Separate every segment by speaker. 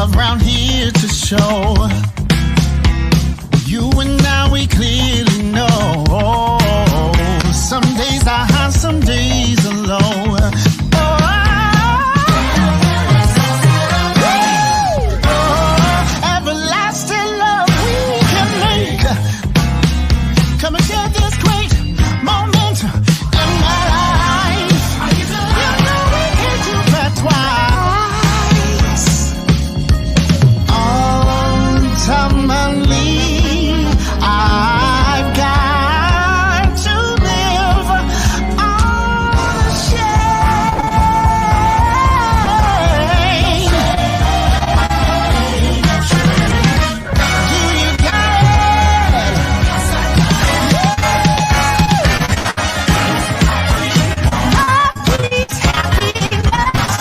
Speaker 1: love round here to show. You and I, we clearly know. Some days are high, some days are low. Everlasting love we can make. Come and share this great moment in my life. You know we can do that twice. Ultimately, I've got to live unashamed. Do you got it? Please, happiness.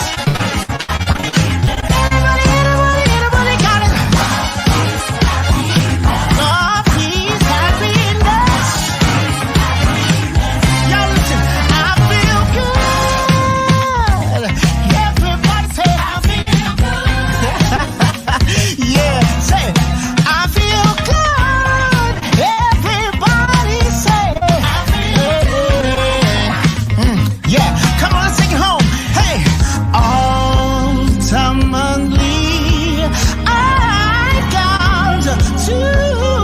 Speaker 1: Anybody got it? Love, peace, happiness. Y'all listen, I feel good. Everybody say, I feel good. Yeah, say, I feel good. Everybody say, I feel good. Yeah, come on, let's take it home. Hey, ultimately, I got to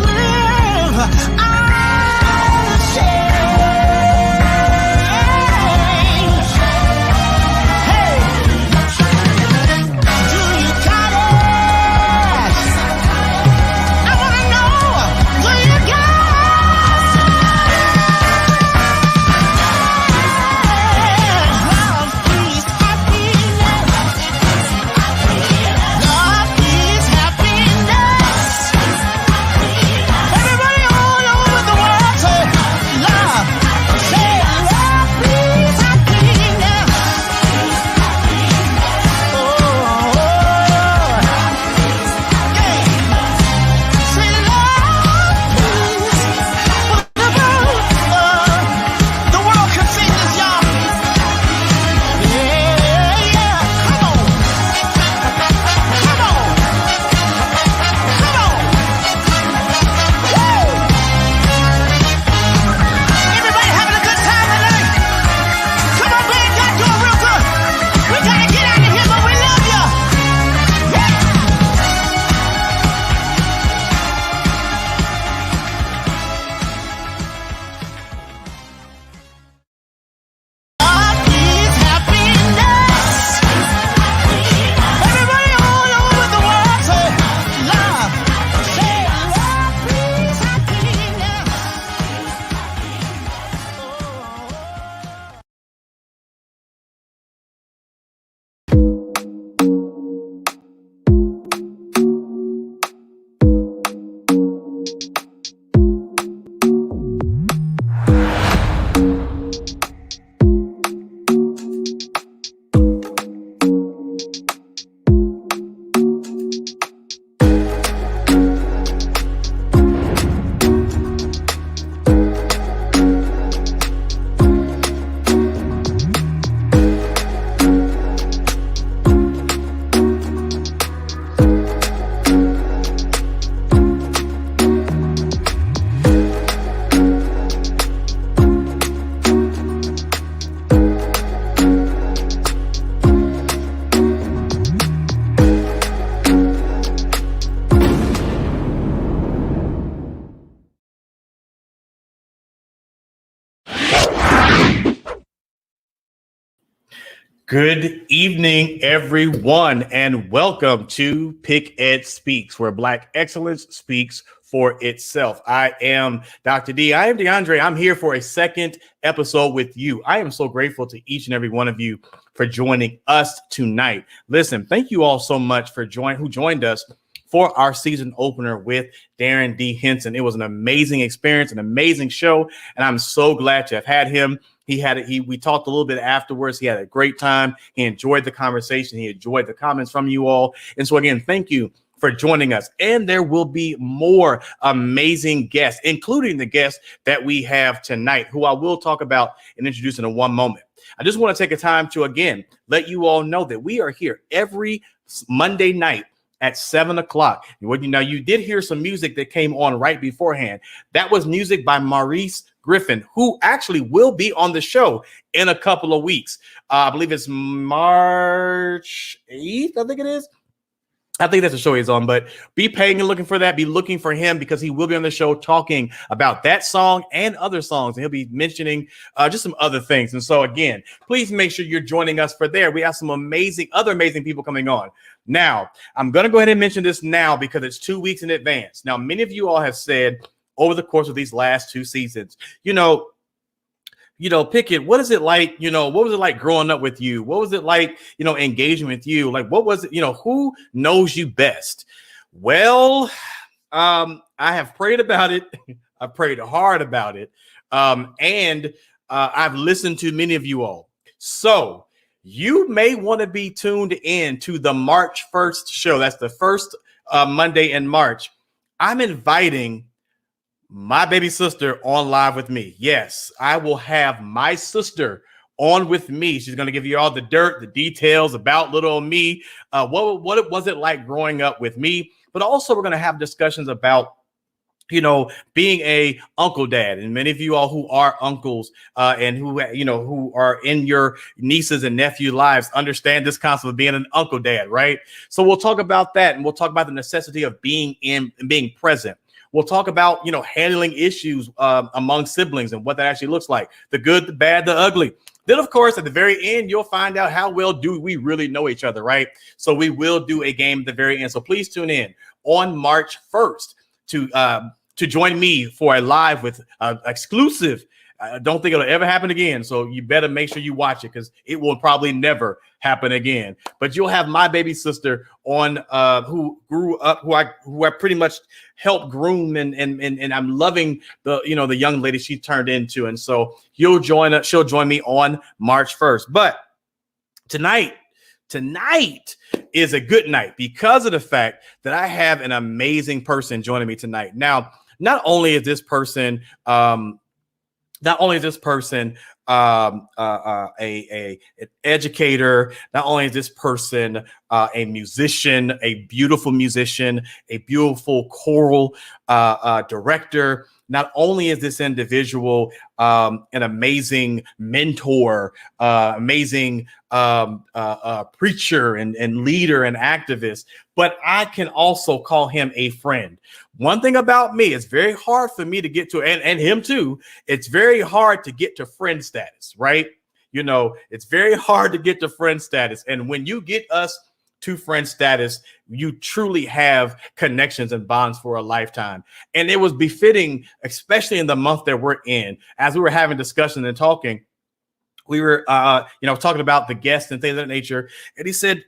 Speaker 1: live unashamed. Hey, do you got it? I wanna know, do you got it? Love, peace, happiness. Love, peace, happiness. Everybody all over the world say love. Say love, peace, happiness. Oh, yeah. Say love, peace. The world can sing this, y'all. Yeah, yeah. Come on. Come on. Come on. Woo! Everybody having a good time tonight? Come on, man, y'all doing real good. We gotta get out of here, but we love you. Yeah. Love, peace, happiness. Everybody all over the world say love. Say love, peace, happiness.
Speaker 2: Good evening, everyone, and welcome to PickEd Speaks, where Black excellence speaks for itself. I am Dr. D. I am DeAndre. I'm here for a second episode with you. I am so grateful to each and every one of you for joining us tonight. Listen, thank you all so much for who joined us for our season opener with Darren D. Henson. It was an amazing experience, an amazing show, and I'm so glad to have had him. We talked a little bit afterwards. He had a great time. He enjoyed the conversation. He enjoyed the comments from you all. And so again, thank you for joining us. And there will be more amazing guests, including the guest that we have tonight, who I will talk about and introduce in one moment. I just want to take a time to, again, let you all know that we are here every Monday night at 7 o'clock. Now, you did hear some music that came on right beforehand. That was music by Maurice Griffin, who actually will be on the show in a couple of weeks. I believe it's March 8th, I think it is. I think that's the show he's on, but be paying and looking for that. Be looking for him because he will be on the show talking about that song and other songs. And he'll be mentioning just some other things. And so, again, please make sure you're joining us for there. We have some other amazing people coming on. Now, I'm going to go ahead and mention this now because it's 2 weeks in advance. Now, many of you all have said over the course of these last 2 seasons, PickEd, what is it like? What was it like growing up with you? What was it like, engaging with you? Like, what was it? Who knows you best? Well, I have prayed about it. I prayed hard about it. And I've listened to many of you all. So you may want to be tuned in to the March 1st show. That's the first Monday in March. I'm inviting my baby sister on live with me. Yes, I will have my sister on with me. She's going to give you all the dirt, the details about little me. What was it like growing up with me? But also we're going to have discussions about, being a uncle dad. And many of you all who are uncles and who are in your nieces and nephew lives understand this concept of being an uncle dad, right? So we'll talk about that, and we'll talk about the necessity of being in and being present. We'll talk about, handling issues among siblings and what that actually looks like. The good, the bad, the ugly. Then, of course, at the very end, you'll find out how well do we really know each other, right? So we will do a game at the very end. So please tune in on March 1st to join me for a live with exclusive. I don't think it'll ever happen again. So you better make sure you watch it because it will probably never happen again. But you'll have my baby sister on who grew up, who I pretty much helped groom and I'm loving the young lady she turned into. And so she'll join me on March 1st. But tonight is a good night because of the fact that I have an amazing person joining me tonight. Now, not only is this person an educator, not only is this person a musician, a beautiful choral director. Not only is this individual an amazing mentor, amazing preacher and leader and activist, but I can also call him a friend. One thing about me, it's very hard for me to get to, and him too, it's very hard to get to friend status, right? It's very hard to get to friend status. And when you get us to friend status, you truly have connections and bonds for a lifetime. And it was befitting, especially in the month that we're in, as we were having discussion and talking, we were, talking about the guests and things of that nature. And he said,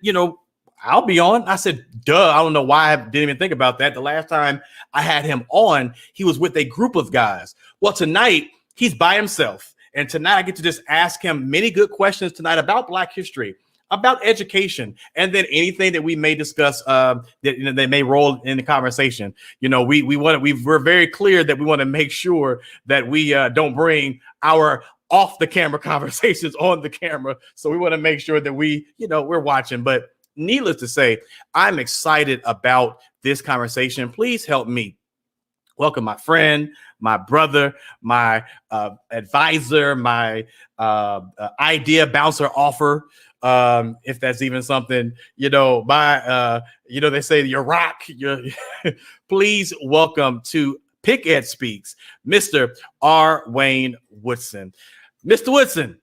Speaker 2: I'll be on. I said, duh. I don't know why I didn't even think about that. The last time I had him on, he was with a group of guys. Well, tonight he's by himself. And tonight I get to just ask him many good questions tonight about Black history, about education, and then anything that we may discuss that may roll in the conversation. We're very clear that we want to make sure that we don't bring our off the camera conversations on the camera. So we want to make sure that we're watching. But needless to say, I'm excited about this conversation. Please help me welcome my friend, my brother, my advisor, my idea bouncer offer. If that's even something, they say your rock. Please welcome to PickEd Speaks, Mr. R. Wayne Woodson. Mr. Woodson,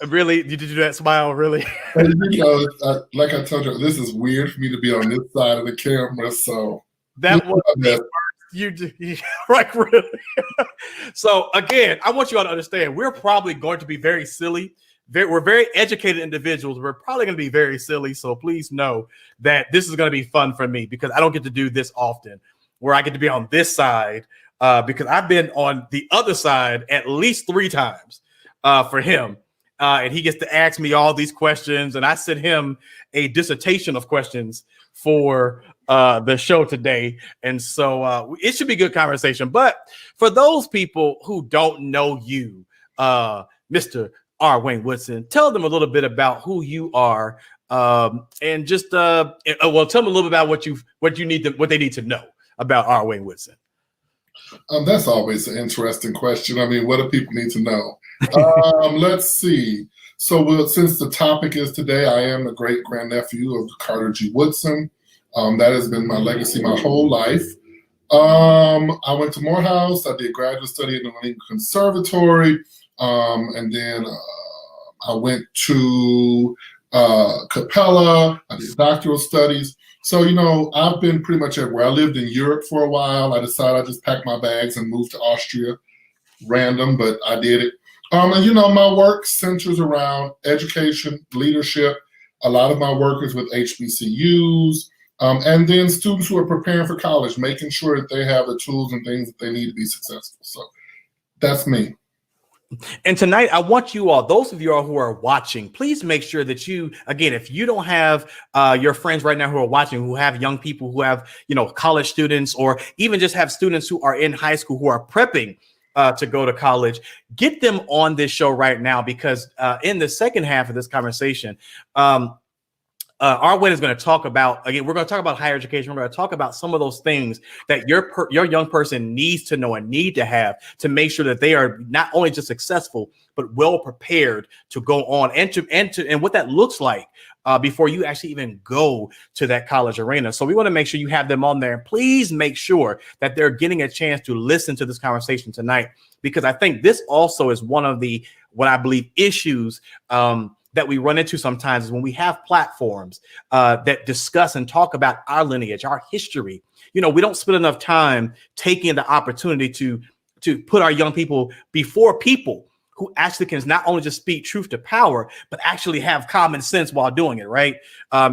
Speaker 2: really? Did you do that smile? Really?
Speaker 3: Like I told you, this is weird for me to be on this side of the camera. So
Speaker 2: that was you right, really. So again, I want you all to understand, we're probably going to be very silly. We're very educated individuals. We're probably going to be very silly. So please know that this is going to be fun for me because I don't get to do this often, where I get to be on this side because I've been on the other side at least 3 times for him. And he gets to ask me all these questions. And I sent him a dissertation of questions for the show today. And so it should be a good conversation. But for those people who don't know you, Mr. R. Wayne Woodson, tell them a little bit about who you are and just well, tell them a little bit about what they need to know about ROA and Woodson.
Speaker 3: That's always an interesting question. I mean, what do people need to know? Let's see. So, since the topic is today, I am the great grandnephew of Carter G. Woodson. That has been my legacy my whole life. I went to Morehouse. I did graduate study in the Lincoln Conservatory, and then I went to Capella. I did doctoral studies. So, I've been pretty much everywhere. I lived in Europe for a while. I decided I just packed my bags and moved to Austria. Random, but I did it. And my work centers around education, leadership. A lot of my work is with HBCUs, and then students who are preparing for college, making sure that they have the tools and things that they need to be successful. So that's me.
Speaker 2: And tonight, I want you all, those of you all who are watching, please make sure that you, again, if you don't have your friends right now who are watching, who have young people, who have, college students, or even just have students who are in high school who are prepping to go to college, get them on this show right now, because in the second half of this conversation, Arwen is going to talk about, again, we're going to talk about higher education. We're going to talk about some of those things that your young person needs to know and need to have to make sure that they are not only just successful, but well prepared to go on and what that looks like before you actually even go to that college arena. So we want to make sure you have them on there. Please make sure that they're getting a chance to listen to this conversation tonight, because I think this also is one of the, what I believe, issues that we run into sometimes, is when we have platforms that discuss and talk about our lineage, our history. We don't spend enough time taking the opportunity to put our young people before people who actually can not only just speak truth to power, but actually have common sense while doing it, right?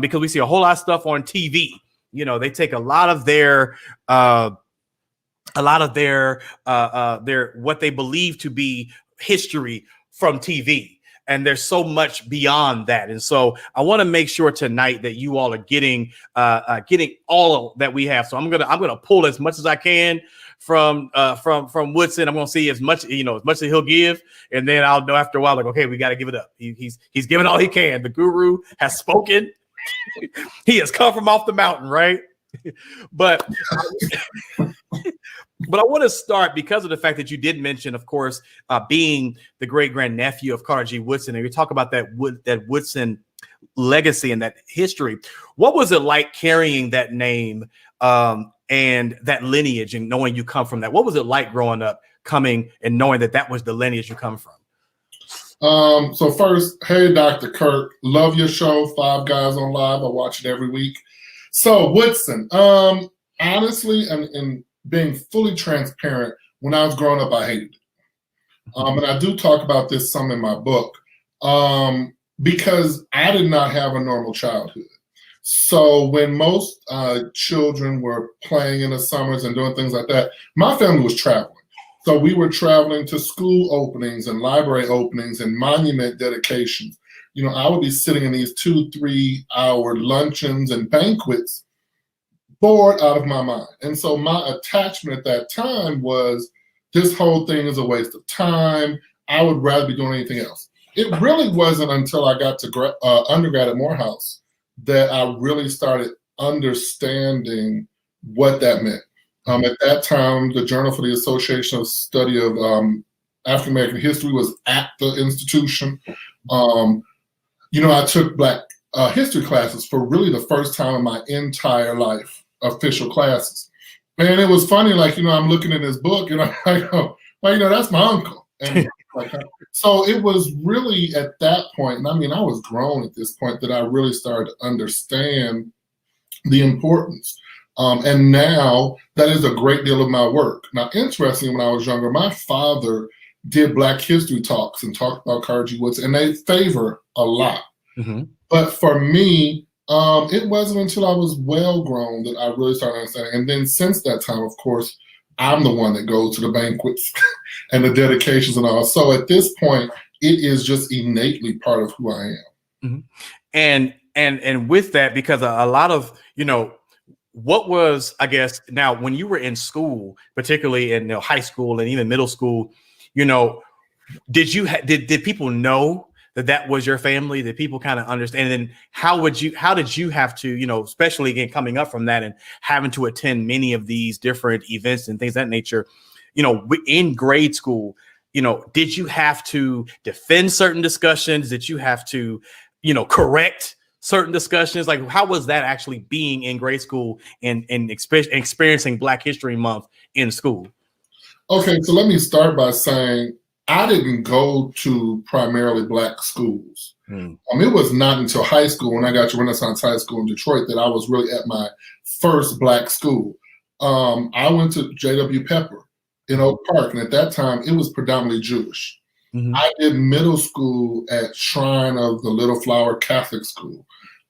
Speaker 2: Because we see a whole lot of stuff on TV. They take a lot of their what they believe to be history from TV. And there's so much beyond that. And so I want to make sure tonight that you all are getting all that we have. So I'm gonna pull as much as I can from Woodson. I'm gonna see as much as he'll give, and then I'll know after a while, like, okay, we got to give it up. He's given all he can. The guru has spoken. He has come from off the mountain, right? But I want to start because of the fact that you did mention, of course, being the great grandnephew of Carter G. Woodson, and you talk about that Woodson legacy and that history. What was it like carrying that name and that lineage, and knowing you come from that? What was it like growing up, coming and knowing that was the lineage you come from?
Speaker 3: So first, hey, Dr. Kirk, love your show, Five Guys on Live. I watch it every week. So Woodson, honestly, and being fully transparent, when I was growing up, I hated it. And I do talk about this some in my book, because I did not have a normal childhood. So when most children were playing in the summers and doing things like that, my family was traveling. So we were traveling to school openings and library openings and monument dedications. I would be sitting in these 2-3 hour luncheons and banquets, bored out of my mind. And so my attachment at that time was, this whole thing is a waste of time. I would rather be doing anything else. It really wasn't until I got to undergrad at Morehouse that I really started understanding what that meant. At that time, the Journal for the Association of Study of African American History was at the institution. I took Black history classes for really the first time in my entire life, official classes. And it was funny, I'm looking in this book and I go, well, that's my uncle. And so it was really at that point, and I was grown at this point, that I really started to understand the importance. And now that is a great deal of my work. Now, interestingly, when I was younger, my father did Black history talks and talked about Carter G. Woodson, and they favor a lot. Mm-hmm. But for me, it wasn't until I was well grown that I really started understanding. And then since that time, of course, I'm the one that goes to the banquets and the dedications and all. So at this point, it is just innately part of who I am.
Speaker 2: Mm-hmm. And with that, because a lot of, what was, I guess, now when you were in school, particularly in high school and even middle school, did people know that was your family, that people kind of understand? And then how did you have to, especially again, coming up from that and having to attend many of these different events and things of that nature, in grade school, did you have to defend certain discussions? Did you have to, correct certain discussions? Like, how was that actually being in grade school and experiencing Black History Month in school?
Speaker 3: Okay, so let me start by saying I didn't go to primarily Black schools. It was not until high school, when I got to Renaissance High School in Detroit, that I was really at my first Black school. I went to J.W. Pepper in Oak Park, and at that time, it was predominantly Jewish. I did middle school at Shrine of the Little Flower Catholic School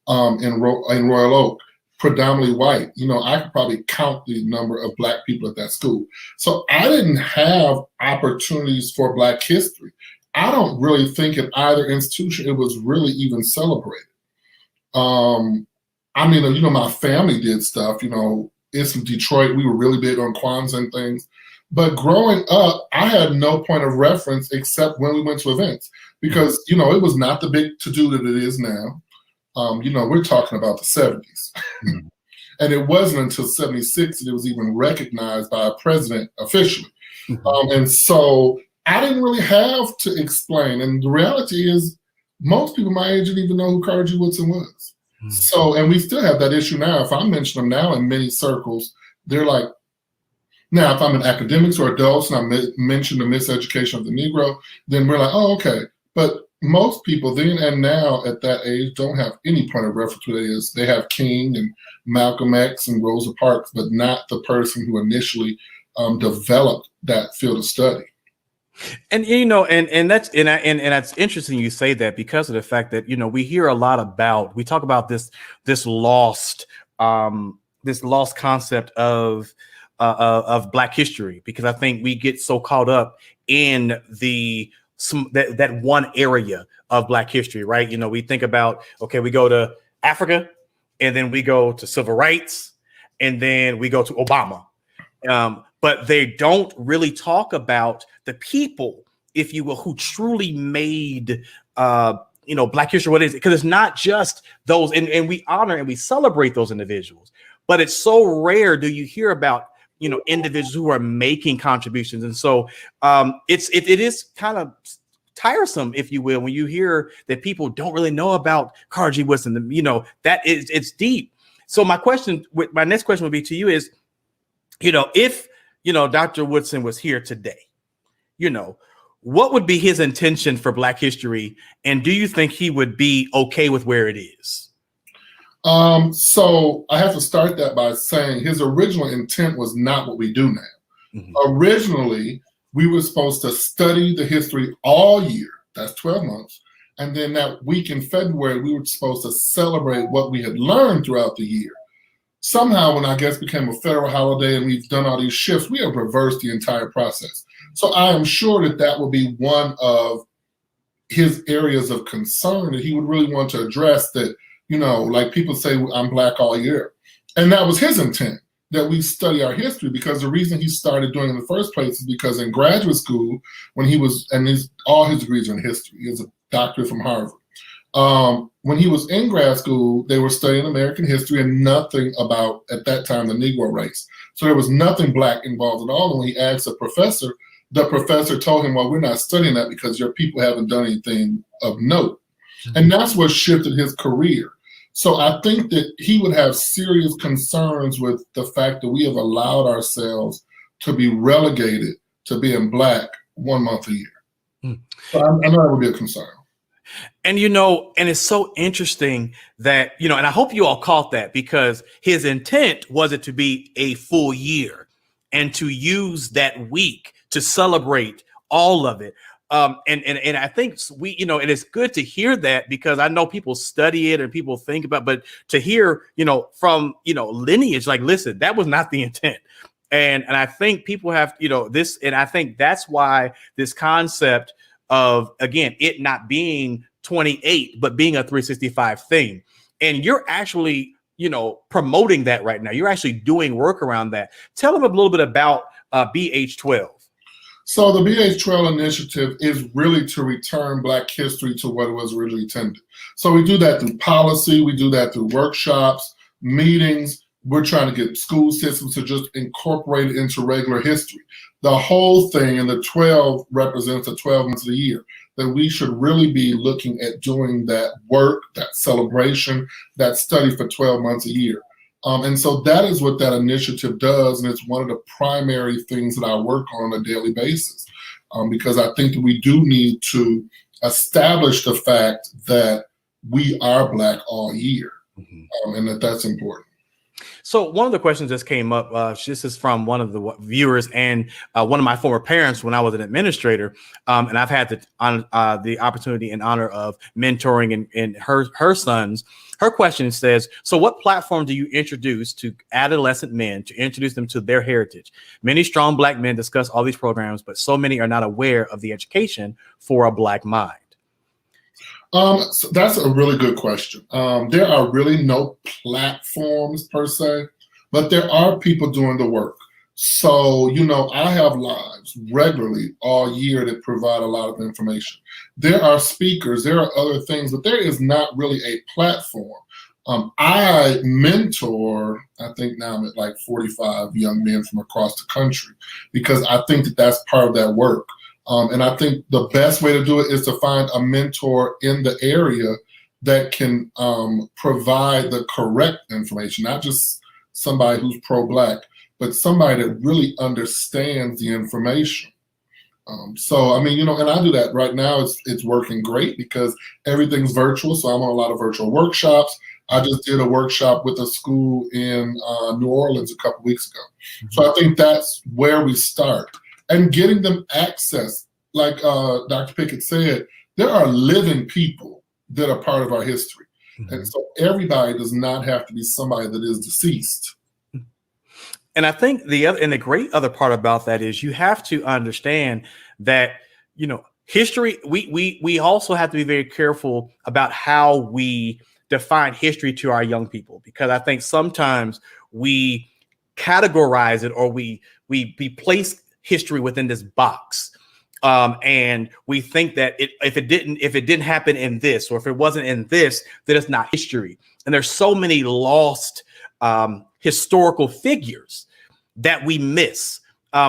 Speaker 3: in Royal Oak, predominantly white. I could probably count the number of Black people at that school. So I didn't have opportunities for Black history. I don't really think at either institution it was really even celebrated. My family did stuff. It's from Detroit. We were really big on Kwanzaa and things. But growing up, I had no point of reference except when we went to events, because, it was not the big to-do that it is now. We're talking about the 70s. And it wasn't until 76 that it was even recognized by a president officially. And so I didn't really have to explain. And the reality is, most people my age didn't even know who Carter G. Woodson was. So, and we still have that issue now. If I mention them now in many circles, they're like, now, if I'm in academics or adults and I mention the miseducation of the Negro, then we're like, oh, okay. But most people then and now at that age don't have any point of reference what it is. They have King and Malcolm X and Rosa Parks, but not the person who initially developed that field of study.
Speaker 2: And that's interesting you say that, because of the fact that we hear a lot we talk about this lost concept of Black history, because I think we get so caught up in that one area of Black history, right? We think about, okay, we go to Africa, and then we go to civil rights, and then we go to Obama. But they don't really talk about the people, if you will, who truly made Black history what it is, because it's not just those, and we honor and we celebrate those individuals, but it's so rare do you hear about individuals who are making contributions. And so it is kind of tiresome, if you will, when you hear that people don't really know about Carter G. Woodson. It's deep. So my next question would be to you is, if Dr. Woodson was here today, what would be his intention for Black history, and do you think he would be okay with where it is?
Speaker 3: So I have to start that by saying his original intent was not what we do now. Originally, we were supposed to study the history all year. That's 12 months. And then that week in February, we were supposed to celebrate what we had learned throughout the year. Somehow, when I guess became a federal holiday and we've done all these shifts, we have reversed the entire process. So I am sure that will be one of his areas of concern that he would really want to address, that like people say, I'm Black all year. And that was his intent, that we study our history, because the reason he started doing it in the first place is because in graduate school, when he was, and all his degrees are in history, he has a doctorate from Harvard. When he was in grad school, they were studying American history and nothing about, at that time, the Negro race. So there was nothing Black involved at all. And when he asked the professor told him, well, we're not studying that because your people haven't done anything of note. And that's what shifted his career. So I think that he would have serious concerns with the fact that we have allowed ourselves to be relegated to being Black 1 month a year. So I know that would be a concern.
Speaker 2: And, and it's so interesting that, and I hope you all caught that, because his intent wasn't to be a full year and to use that week to celebrate all of it. And I think and it's good to hear that, because I know people study it and people think about, but to hear, from, lineage, like, listen, that was not the intent. And I think people have, this, and I think that's why this concept of, again, it not being 28, but being a 365 thing. And you're actually, promoting that right now. You're actually doing work around that. Tell them a little bit about BH12.
Speaker 3: So the BH Trail Initiative is really to return Black history to what it was originally intended. So we do that through policy, we do that through workshops, meetings. We're trying to get school systems to just incorporate it into regular history. The whole thing, and the 12 represents the 12 months of the year, that we should really be looking at doing that work, that celebration, that study for 12 months a year. And so that is what that initiative does, and it's one of the primary things that I work on a daily basis, because I think that we do need to establish the fact that we are Black all year, and that's important.
Speaker 2: So one of the questions just came up. This is from one of the viewers and one of my former parents when I was an administrator, and I've had the opportunity and honor of mentoring and her sons. Her question says, so what platform do you introduce to adolescent men to introduce them to their heritage? Many strong Black men discuss all these programs, but so many are not aware of the education for a Black mind.
Speaker 3: So that's a really good question. There are really no platforms per se, but there are people doing the work. So, I have lives regularly all year that provide a lot of information. There are speakers, there are other things, but there is not really a platform. I mentor, I think now I'm at like 45 young men from across the country, because I think that that's part of that work. And I think the best way to do it is to find a mentor in the area that can provide the correct information, not just somebody who's pro-Black, but somebody that really understands the information. So, I mean, and I do that right now. It's working great because everything's virtual. So I'm on a lot of virtual workshops. I just did a workshop with a school in New Orleans a couple weeks ago. So I think that's where we start. And getting them access, like Dr. PickEd said, there are living people that are part of our history. And so everybody does not have to be somebody that is deceased.
Speaker 2: And I think the great other part about that is you have to understand that, history, we also have to be very careful about how we define history to our young people, because I think sometimes we categorize it, or we place history within this box. And we think that if it didn't happen in this, or if it wasn't in this, then it's not history. And there's so many lost historical figures that we miss,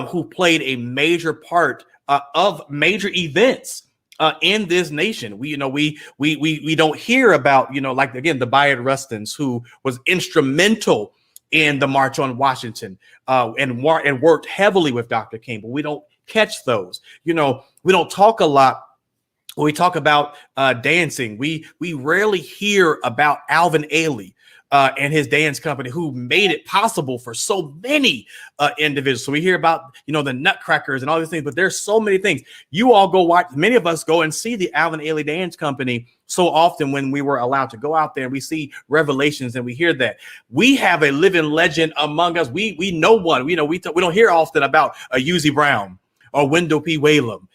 Speaker 2: who played a major part of major events in this nation. We don't hear about, like, again, the Bayard Rustins, who was instrumental in the March on Washington, and worked heavily with Dr. King, but we don't catch those. We don't talk a lot. When we talk about dancing, we rarely hear about Alvin Ailey and his dance company, who made it possible for so many individuals. So we hear about, the Nutcrackers and all these things, but there's so many things. You all go watch, many of us go and see the Alvin Ailey Dance Company so often when we were allowed to go out there, and we see Revelations and we hear that. We have a living legend among us. We know one. We don't hear often about Uzi Brown or Wendell P. Whalum,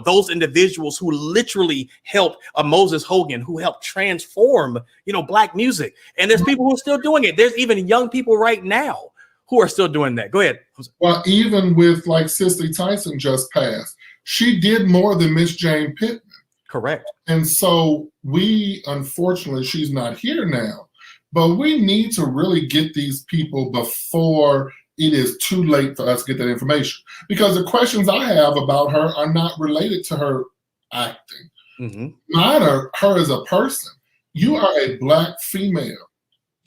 Speaker 2: those individuals who literally helped, Moses Hogan, who helped transform, Black music. And there's people who are still doing it. There's even young people right now who are still doing that. Go ahead.
Speaker 3: Well, even with like Cicely Tyson just passed, she did more than Miss Jane Pittman.
Speaker 2: Correct.
Speaker 3: And so unfortunately, she's not here now, but we need to really get these people before it is too late for us to get that information, because the questions I have about her are not related to her acting. Mine are her as a person. You are a Black female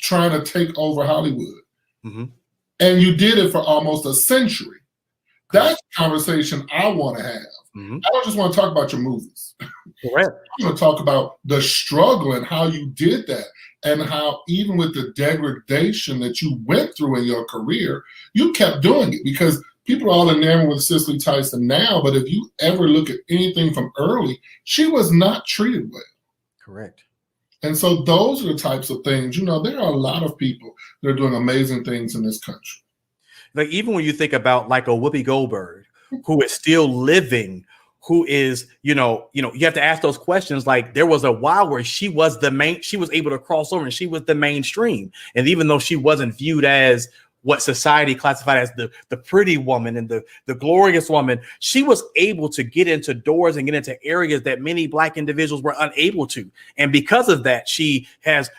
Speaker 3: trying to take over Hollywood, and you did it for almost a century. That's the conversation I want to have. I don't just want to talk about your movies.
Speaker 2: Correct.
Speaker 3: I want to talk about the struggle and how you did that, and how even with the degradation that you went through in your career, you kept doing it, because people are all enamored with Cicely Tyson now, but if you ever look at anything from early, she was not treated well.
Speaker 2: Correct.
Speaker 3: And so those are the types of things, there are a lot of people that are doing amazing things in this country.
Speaker 2: Like, even when you think about like a Whoopi Goldberg, who is still living, who is, you have to ask those questions. Like, there was a while where she was able to cross over and she was the mainstream. And even though she wasn't viewed as what society classified as the pretty woman and the glorious woman, she was able to get into doors and get into areas that many Black individuals were unable to. And because of that, she has,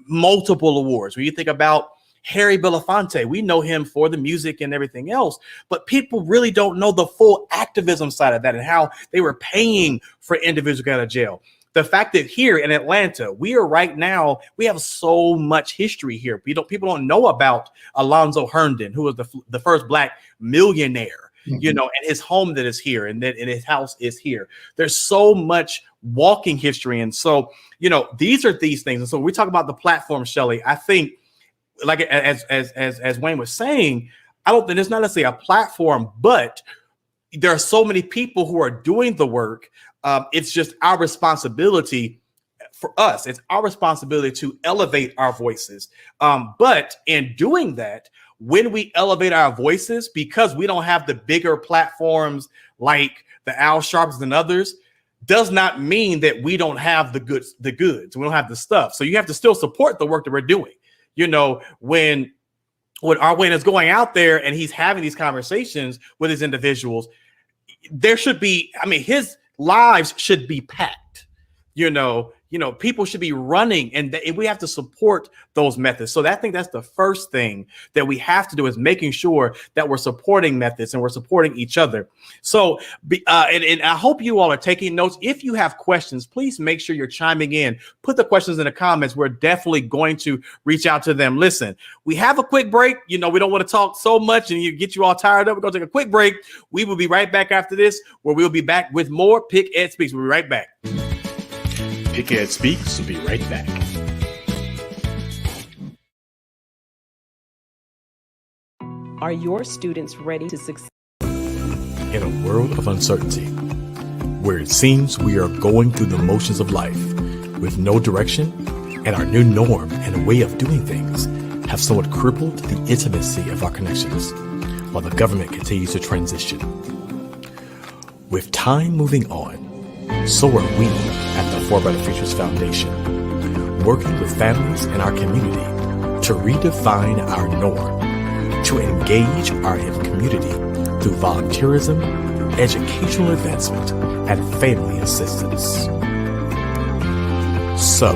Speaker 2: multiple awards. When you think about Harry Belafonte, we know him for the music and everything else, but people really don't know the full activism side of that and how they were paying for individuals to get out of jail. The fact that here in Atlanta, we have so much history here. People don't know about Alonzo Herndon, who was the first Black millionaire, and his home that is here, and his house is here. There's so much walking history. And so, these are these things. And so we talk about the platform, Shelly. I think, like as Wayne was saying, I don't think it's not necessarily a platform, but there are so many people who are doing the work. It's just our responsibility for us. It's our responsibility to elevate our voices. But in doing that, when we elevate our voices, because we don't have the bigger platforms like the Al Sharps and others, does not mean that we don't have the goods. We don't have the stuff. So you have to still support the work that we're doing. When our Wayne is going out there and he's having these conversations with his individuals, there should be, his lives should be packed. People should be running, and we have to support those methods. So I think that's the first thing that we have to do, is making sure that we're supporting methods and we're supporting each other. So, and I hope you all are taking notes. If you have questions, please make sure you're chiming in. Put the questions in the comments. We're definitely going to reach out to them. Listen, we have a quick break. We don't want to talk so much and get you all tired up. We're going to take a quick break. We will be right back after this, where we'll be back with more Pick Ed Speaks. We'll be right back. PickEd Speaks will be right back.
Speaker 4: Are your students ready to succeed?
Speaker 5: In a world of uncertainty, where it seems we are going through the motions of life with no direction, and our new norm and way of doing things have somewhat crippled the intimacy of our connections, while the government continues to transition. With time moving on, so are we at the For Better Futures Foundation, working with families in our community to redefine our norm, to engage our community through volunteerism, educational advancement, and family assistance. So,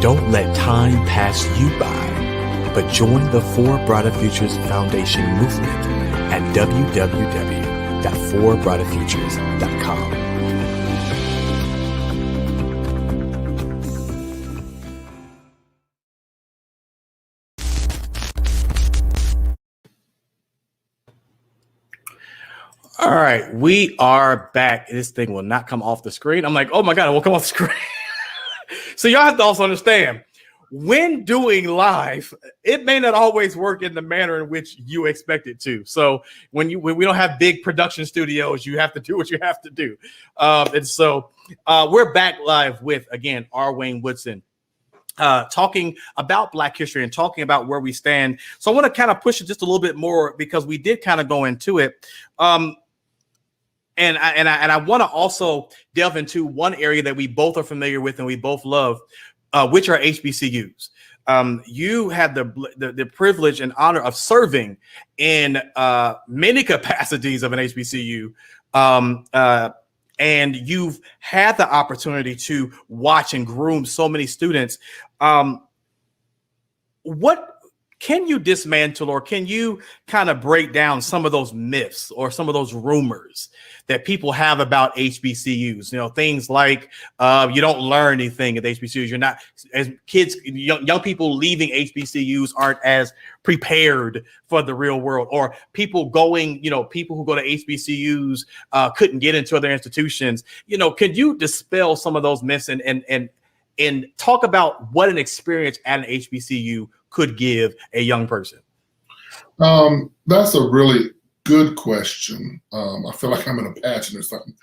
Speaker 5: don't let time pass you by, but join the For Brighter Futures Foundation movement at www.forbrighterfutures.com.
Speaker 2: All right, we are back. This thing will not come off the screen. I'm like, oh my God, it will come off the screen. So y'all have to also understand, when doing live, it may not always work in the manner in which you expect it to. So when we don't have big production studios, you have to do what you have to do. And so we're back live with, again, R. Wayne Woodson, talking about Black history and talking about where we stand. So I want to kind of push it just a little bit more, because we did kind of go into it. And I want to also delve into one area that we both are familiar with and we both love, which are HBCUs. You had the privilege and honor of serving in many capacities of an HBCU, and you've had the opportunity to watch and groom so many students. What can you dismantle, or can you kind of break down some of those myths or some of those rumors that people have about HBCUs? Things like you don't learn anything at HBCUs. You're not, as kids, young people leaving HBCUs aren't as prepared for the real world, or people who go to HBCUs couldn't get into other institutions. Could you dispel some of those myths and talk about what an experience at an HBCU could give a young person?
Speaker 3: That's a really good question. I feel like I'm in a pageant or something.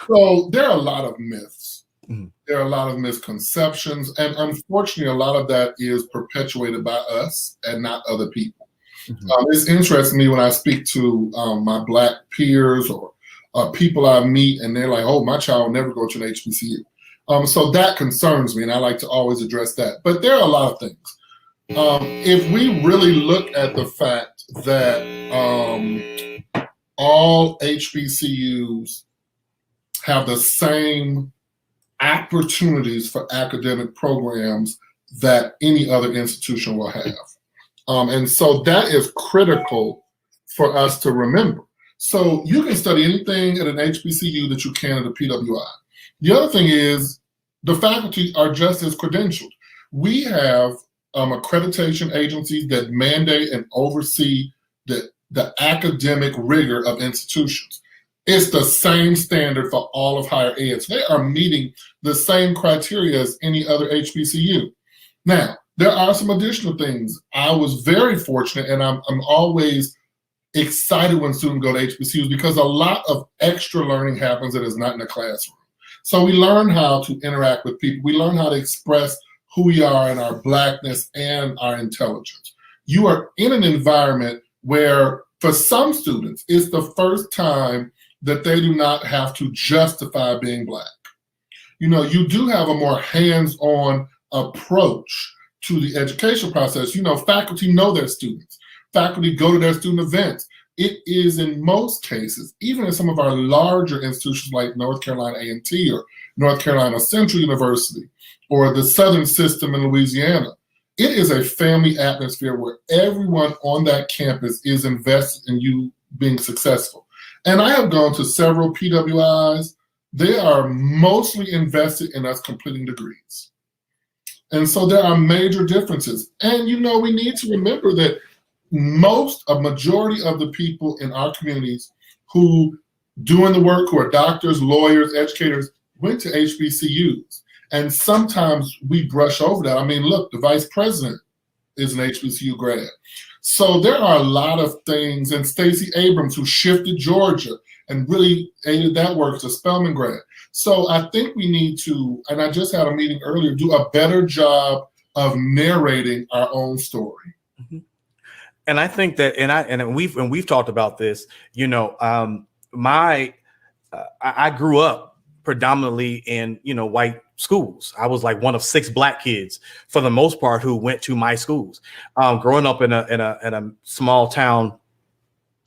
Speaker 3: So there are a lot of myths. Mm-hmm. There are a lot of misconceptions. And unfortunately, a lot of that is perpetuated by us and not other people. Mm-hmm. It's interesting to me when I speak to my Black peers or people I meet, and they're like, oh, my child will never go to an HBCU. So that concerns me, and I like to always address that. But there are a lot of things. If we really look at the fact that all HBCUs have the same opportunities for academic programs that any other institution will have. And so that is critical for us to remember. So you can study anything at an HBCU that you can at a PWI. The other thing is the faculty are just as credentialed. We have accreditation agencies that mandate and oversee the academic rigor of institutions. It's the same standard for all of higher ed. So they are meeting the same criteria as any other HBCU. Now, there are some additional things. I was very fortunate, and I'm always excited when students go to HBCUs because a lot of extra learning happens that is not in the classroom. So we learn how to interact with people. We learn how to express who we are and our Blackness and our intelligence. You are in an environment where, for some students, it's the first time that they do not have to justify being Black. You know, you do have a more hands-on approach to the education process. You know, faculty know their students. Faculty go to their student events. It is, in most cases, even in some of our larger institutions like North Carolina A&T or North Carolina Central University or the Southern System in Louisiana, it is a family atmosphere where everyone on that campus is invested in you being successful. And I have gone to several PWIs. They are mostly invested in us completing degrees. And so there are major differences. And, you know, we need to remember that a majority of the people in our communities who doing the work, who are doctors, lawyers, educators, went to HBCUs. And sometimes we brush over that. I mean, look, the vice president is an HBCU grad. So there are a lot of things, and Stacey Abrams, who shifted Georgia and really aided that work, as a Spelman grad. So I think we need to, and I just had a meeting earlier, do a better job of narrating our own story.
Speaker 2: Mm-hmm. And I think that, and we've talked about this. You know, I grew up predominantly in, you know, white schools. I was like one of 6 Black kids for the most part who went to my schools. Growing up in a small town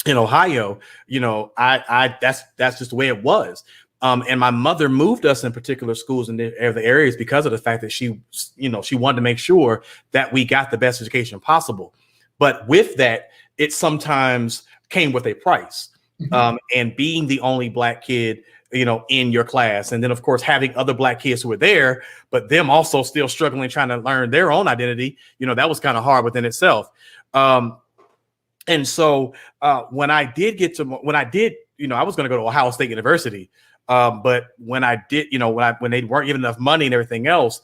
Speaker 2: in Ohio, you know, that's just the way it was. And my mother moved us in particular schools in the areas because of the fact that she wanted to make sure that we got the best education possible. But with that, it sometimes came with a price. Mm-hmm. And being the only Black kid, you know, in your class, and then of course having other Black kids who were there, but them also still struggling, trying to learn their own identity, you know, that was kind of hard within itself. And so when I did, you know, I was going to go to Ohio State University. But when I did, you know, when they weren't giving enough money and everything else,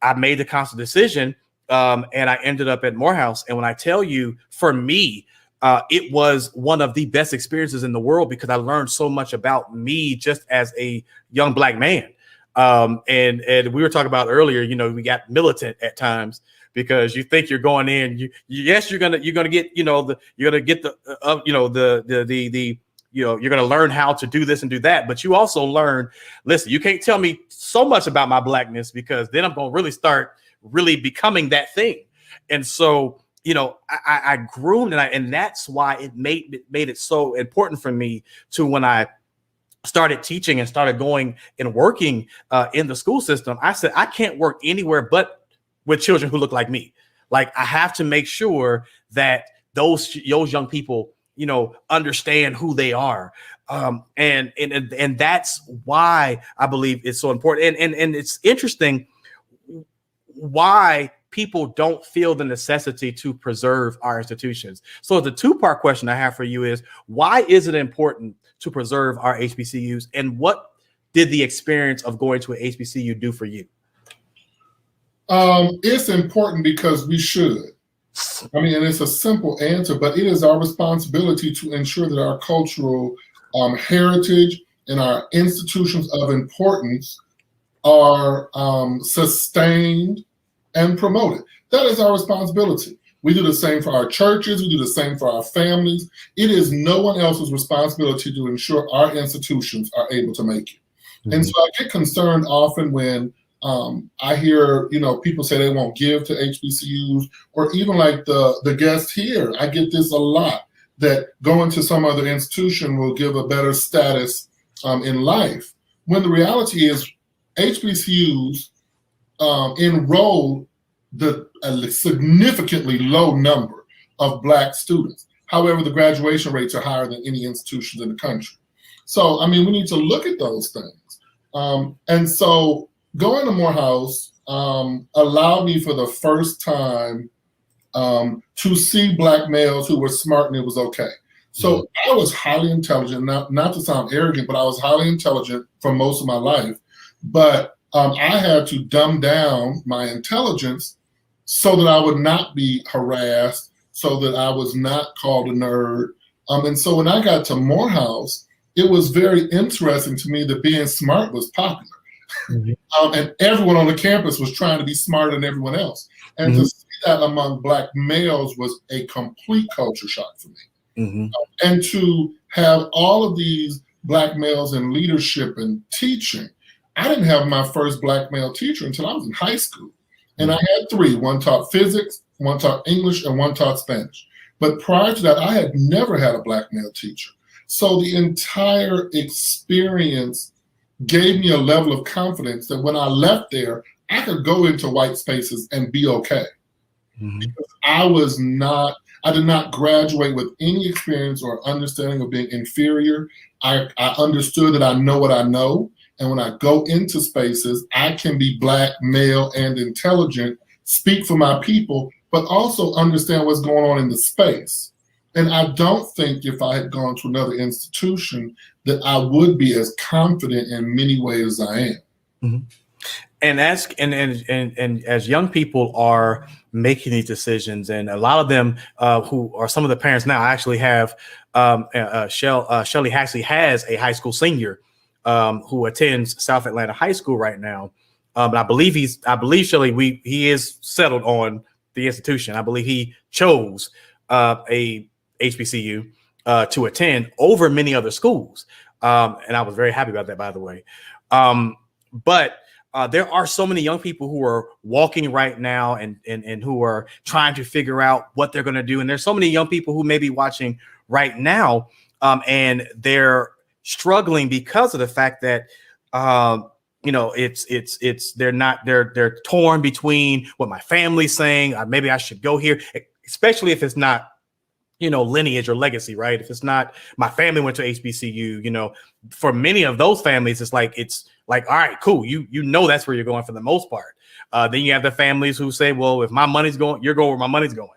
Speaker 2: I made the conscious decision. And I ended up at Morehouse. And when I tell you, for me, it was one of the best experiences in the world because I learned so much about me just as a young Black man. And we were talking about earlier, you know, we got militant at times because you think you're going in, you're going to get, you know, you're going to get you're going to learn how to do this and do that. But you also learn, listen, you can't tell me so much about my Blackness because then I'm going to really start becoming that thing. And so, you know, I groomed and that's why it made it so important for me to, when I started teaching and started going and working in the school system, I said, I can't work anywhere but with children who look like me. Like, I have to make sure that those young people, you know, understand who they are. And that's why I believe it's so important. And it's interesting why people don't feel the necessity to preserve our institutions. So the 2-part question I have for you is, why is it important to preserve our HBCUs? And what did the experience of going to an HBCU do for you?
Speaker 3: It's important because we should. I mean, and it's a simple answer, but it is our responsibility to ensure that our cultural heritage and our institutions of importance are sustained and promoted. That is our responsibility. We do the same for our churches. We do the same for our families. It is no one else's responsibility to ensure our institutions are able to make it. Mm-hmm. And so I get concerned often when I hear, people say they won't give to HBCUs, or even like the guest here. I get this a lot, that going to some other institution will give a better status in life. When the reality is HBCUs enroll a significantly low number of Black students. However, the graduation rates are higher than any institution in the country. So, we need to look at those things. And so going to Morehouse allowed me for the first time to see Black males who were smart and it was okay. So I was highly intelligent, not to sound arrogant, but I was highly intelligent for most of my life. But I had to dumb down my intelligence so that I would not be harassed, so that I was not called a nerd. And so when I got to Morehouse, it was very interesting to me that being smart was popular. And everyone on the campus was trying to be smarter than everyone else. And to see that among Black males was a complete culture shock for me. And to have all of these Black males in leadership and teaching, I didn't have my first Black male teacher until I was in high school. And I had three. One taught physics, one taught English, and one taught Spanish. But prior to that, I had never had a Black male teacher. So the entire experience gave me a level of confidence that when I left there, I could go into white spaces and be okay. Because I did not graduate with any experience or understanding of being inferior. I understood that I know what I know. And when I go into spaces, I can be Black, male, and intelligent, speak for my people, but also understand what's going on in the space. And I don't think if I had gone to another institution that I would be as confident in many ways as I am.
Speaker 2: And as young people are making these decisions, and a lot of them who are some of the parents now, I actually have Shelly actually has a high school senior who attends South Atlanta High School right now. But I believe Shelly, he is settled on the institution. I believe he chose a HBCU to attend over many other schools. And I was very happy about that, by the way. But there are so many young people who are walking right now and who are trying to figure out what they're going to do. And there's so many young people who may be watching right now and they're struggling because of the fact that, they're torn between what my family's saying, maybe I should go here, especially if it's not, lineage or legacy, right? If it's not, my family went to HBCU, for many of those families, it's like, all right, cool. That's where you're going for the most part. Then you have the families who say, well, if my money's going, you're going where my money's going.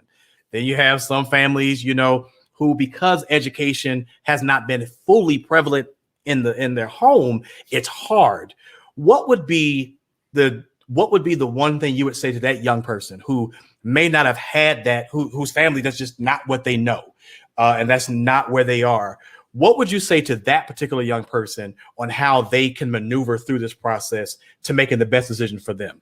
Speaker 2: Then you have some families, who, because education has not been fully prevalent in their home, it's hard. What would be the one thing you would say to that young person who may not have had that, whose family, that's just not what they know, and that's not where they are? What would you say to that particular young person on how they can maneuver through this process to making the best decision for them?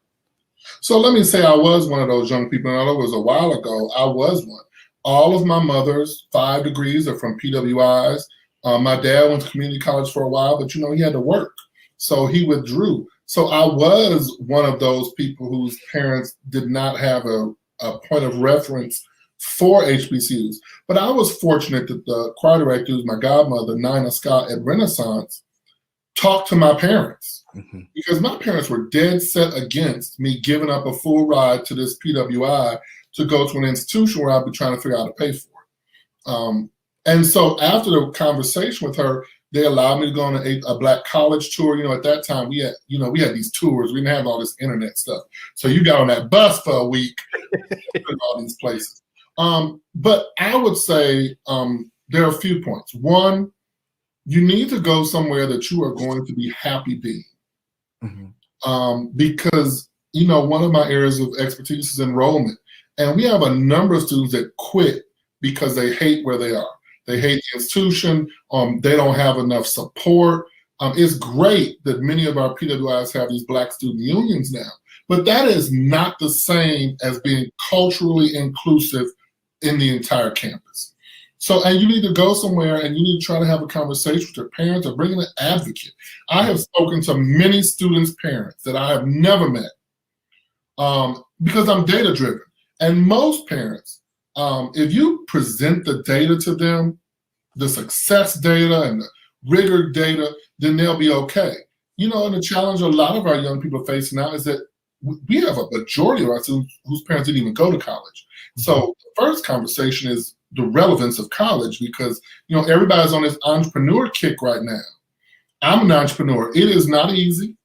Speaker 3: So let me say I was one of those young people, and although it was a while ago, I was one. All of my mother's 5 degrees are from PWIs. My dad went to community college for a while, but he had to work. So he withdrew. So I was one of those people whose parents did not have a point of reference for HBCUs. But I was fortunate that the choir director, who's my godmother, Nina Scott at Renaissance, talked to my parents. Because my parents were dead set against me giving up a full ride to this PWI to go to an institution where I'd be trying to figure out how to pay for it. And so after the conversation with her, they allowed me to go on a Black college tour. At that time we had these tours. We didn't have all this internet stuff. So you got on that bus for a week to all these places. But I would say there are a few points. One, you need to go somewhere that you are going to be happy being. Because, one of my areas of expertise is enrollment. And we have a number of students that quit because they hate where they are. They hate the institution. They don't have enough support. It's great that many of our PWIs have these Black student unions now, but that is not the same as being culturally inclusive in the entire campus. So, and you need to go somewhere and you need to try to have a conversation with your parents or bring in an advocate. I have spoken to many students' parents that I have never met because I'm data driven. And most parents, if you present the data to them, the success data and the rigor data, then they'll be okay. And the challenge a lot of our young people face now is that we have a majority of our students whose parents didn't even go to college. So the first conversation is the relevance of college because, everybody's on this entrepreneur kick right now. I'm an entrepreneur. It is not easy.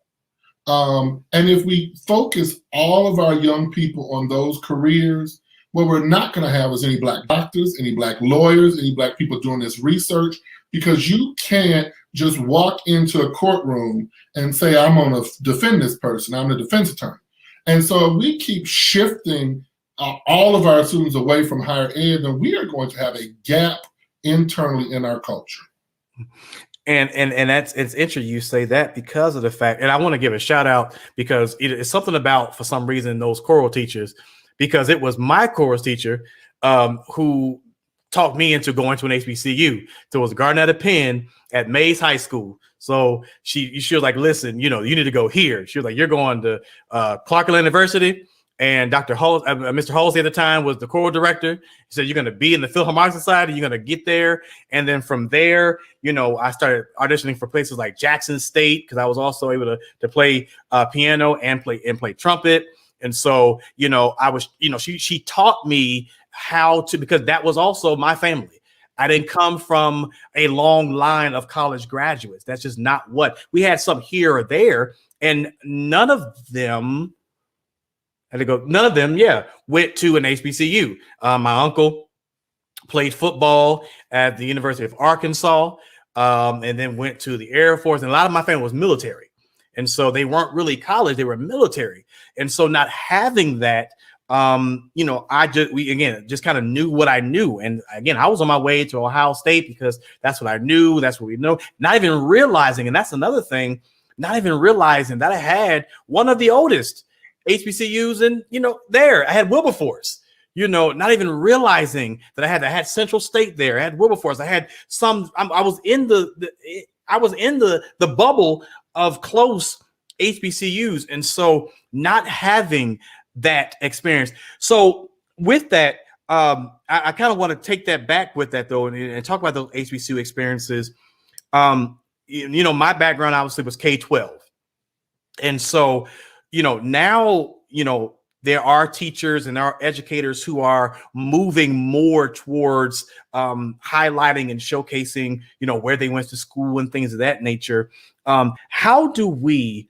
Speaker 3: And if we focus all of our young people on those careers, what we're not going to have is any Black doctors, any Black lawyers, any Black people doing this research, because you can't just walk into a courtroom and say, I'm going to defend this person. I'm the defense attorney. And so if we keep shifting all of our students away from higher ed, then we are going to have a gap internally in our culture.
Speaker 2: And it's interesting you say that because of the fact, and I want to give a shout out because it's something about, for some reason, those choral teachers, because it was my chorus teacher who talked me into going to an HBCU. So it was Garnetta Penn at Mays High School. So she was like, listen, you need to go here. She was like, you're going to Clarkland University. And Dr. Mr. Halsey at the time was the choral director. He said, you're going to be in the Philharmonic Society. You're going to get there. And then from there, I started auditioning for places like Jackson State because I was also able to play piano and play trumpet. And so, I was, she taught me how to, because that was also my family. I didn't come from a long line of college graduates. That's just not what we had. Some here or there, and none of them went to an HBCU. My uncle played football at the University of Arkansas, and then went to the Air Force. And a lot of my family was military. And so they weren't really college, they were military. And so not having that, we just kind of knew what I knew. And again, I was on my way to Ohio State because that's what I knew. That's what we know. Not even realizing, and that's another thing, not even realizing that I had one of the oldest HBCUs and, there. I had Wilberforce, not even realizing that I had Central State there. I had Wilberforce. I had I was in the bubble of close HBCUs. And so not having that experience. So with that, I kind of want to take that back with that though, and talk about those HBCU experiences. My background obviously was K-12. And so, now, there are teachers and there are educators who are moving more towards highlighting and showcasing, where they went to school and things of that nature. How do we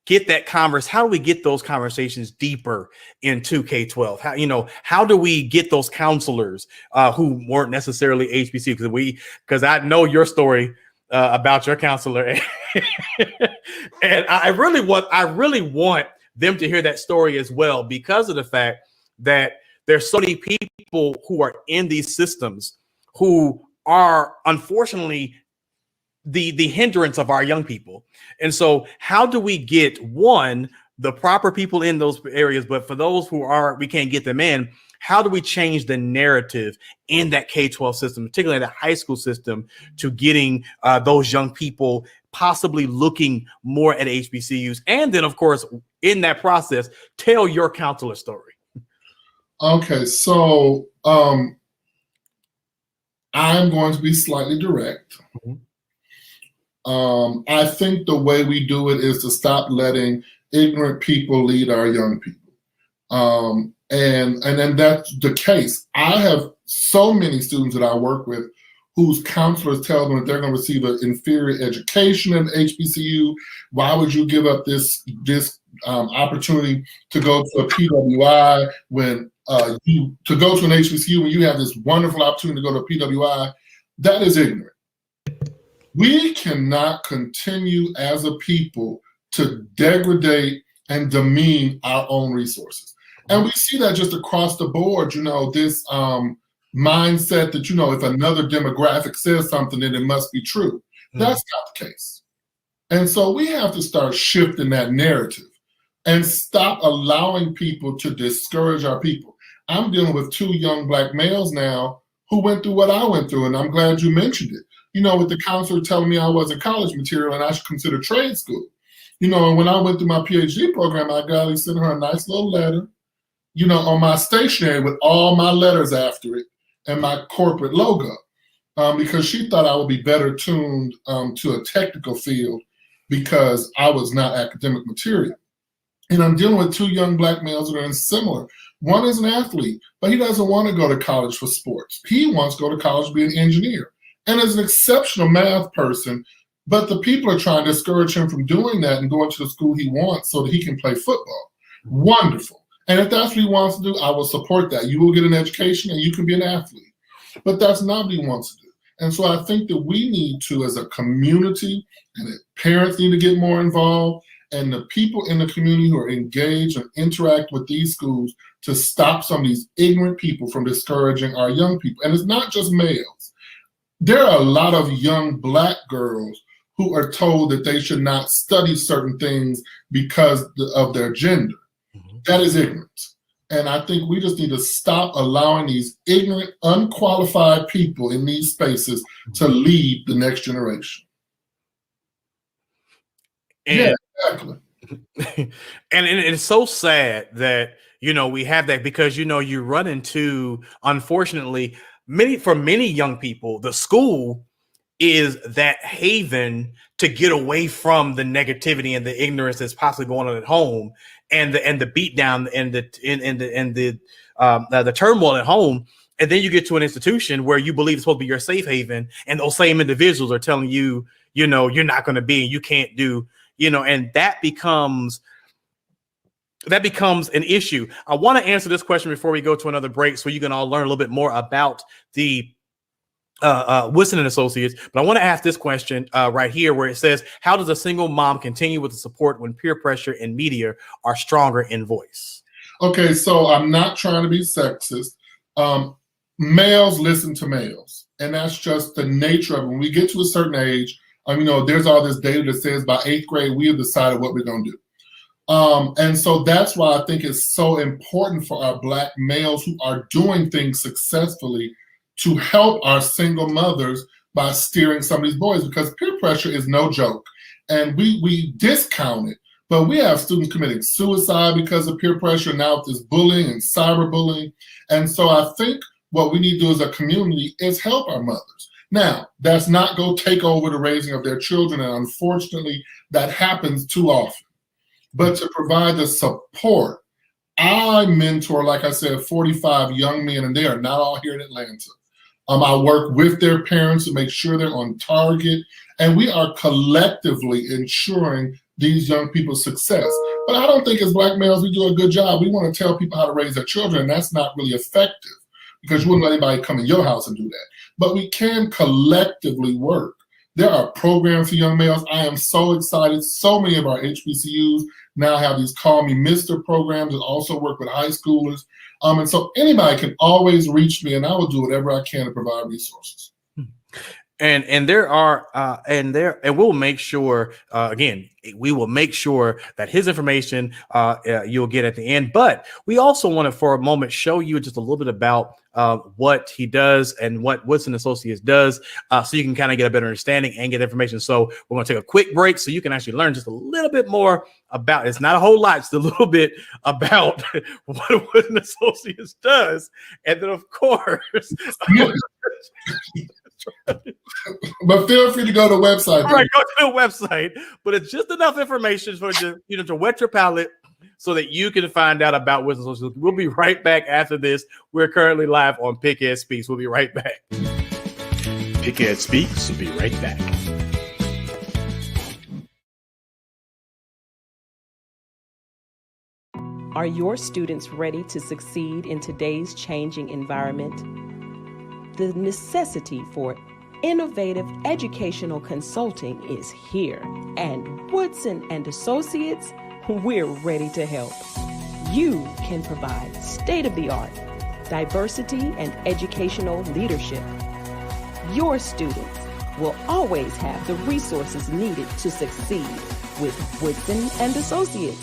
Speaker 2: get that how do we get those conversations deeper into K-12? How do we get those counselors who weren't necessarily HBCU? Because I know your story about your counselor, and I really want them to hear that story as well, because of the fact that there's so many people who are in these systems who are unfortunately the hindrance of our young people. And so how do we get the proper people in those areas, but for those we can't get them in, how do we change the narrative in that K-12 system, particularly the high school system, to getting those young people possibly looking more at HBCUs? And then, of course, in that process, tell your counselor story.
Speaker 3: Okay, so I'm going to be slightly direct. Mm-hmm. I think the way we do it is to stop letting ignorant people lead our young people. And then that's the case. I have so many students that I work with whose counselors tell them that they're going to receive an inferior education in HBCU. Why would you give up this opportunity to go to a PWI when to go to an HBCU when you have this wonderful opportunity to go to a PWI? That is ignorant. We cannot continue as a people to degrade and demean our own resources. And we see that just across the board, this mindset that, if another demographic says something, then it must be true. That's not the case. And so we have to start shifting that narrative and stop allowing people to discourage our people. I'm dealing with 2 young Black males now who went through what I went through, and I'm glad you mentioned it. With the counselor telling me I wasn't college material and I should consider trade school. And when I went through my PhD program, I got to send her a nice little letter, on my stationery with all my letters after it and my corporate logo, because she thought I would be better tuned to a technical field because I was not academic material. And I'm dealing with 2 young Black males that are similar. One is an athlete, but he doesn't want to go to college for sports. He wants to go to college to be an engineer and is an exceptional math person, but the people are trying to discourage him from doing that and going to the school he wants so that he can play football. Wonderful. And if that's what he wants to do, I will support that. You will get an education and you can be an athlete. But that's not what he wants to do. And so I think that we need to, as a community, and that parents need to get more involved, and the people in the community who are engaged and interact with these schools to stop some of these ignorant people from discouraging our young people. And it's not just males. There are a lot of young Black girls who are told that they should not study certain things because of their gender. That is ignorance. And I think we just need to stop allowing these ignorant, unqualified people in these spaces to lead the next generation.
Speaker 2: And,
Speaker 3: yeah, exactly.
Speaker 2: and it's so sad that, we have that because, you run into, unfortunately, for many young people, the school is that haven to get away from the negativity and the ignorance that's possibly going on at home, and the beat down and the turmoil at home. And then you get to an institution where you believe it's supposed to be your safe haven, and those same individuals are telling you, you're not going to be, and you can't do, and that becomes an issue. I want to answer this question before we go to another break, so you can all learn a little bit more about the Woodson and Associates. But I want to ask this question right here, where it says, how does a single mom continue with the support when peer pressure and media are stronger in voice?
Speaker 3: Okay, so I'm not trying to be sexist. Males listen to males, and that's just the nature of it. When we get to a certain age, there's all this data that says by 8th grade, we have decided what we're going to do. And so that's why I think it's so important for our Black males who are doing things successfully to help our single mothers by steering some of these boys, because peer pressure is no joke. And we discount it, but we have students committing suicide because of peer pressure now with this bullying and cyberbullying. And so I think what we need to do as a community is help our mothers. Now, that's not go take over the raising of their children, and unfortunately that happens too often. But to provide the support, I mentor, like I said, 45 young men, and they are not all here in Atlanta. I work with their parents to make sure they're on target, and we are collectively ensuring these young people's success. But I don't think as Black males we do a good job. We want to tell people how to raise their children, and that's not really effective because you wouldn't let anybody come in your house and do that. But we can collectively work. There are programs for young males. I am so excited. So many of our HBCUs now have these Call Me Mr. programs and also work with high schoolers. And so anybody can always reach me, and I will do whatever I can to provide resources.
Speaker 2: And there are and we'll make sure again, we will make sure that his information you'll get at the end. But we also want to, for a moment, show you just a little bit about what he does and what Woodson Associates does, so you can kind of get a better understanding and get information. So we're going to take a quick break so you can actually learn just a little bit more about. It's not a whole lot, just a little bit about what Woodson Associates does, and then of course.
Speaker 3: But feel free to go to the website.
Speaker 2: All right, go to the website. But it's just enough information for you to wet your palate so that you can find out about Woodson Associates. We'll be right back after this. We're currently live on PickEd Speaks. We'll be right back. PickEd Speaks. We'll be right back.
Speaker 4: Are your students ready to succeed in today's changing environment? The necessity for innovative educational consulting is here, and Woodson and Associates, we're ready to help. You can provide state-of-the-art diversity and educational leadership. Your students will always have the resources needed to succeed with Woodson and Associates.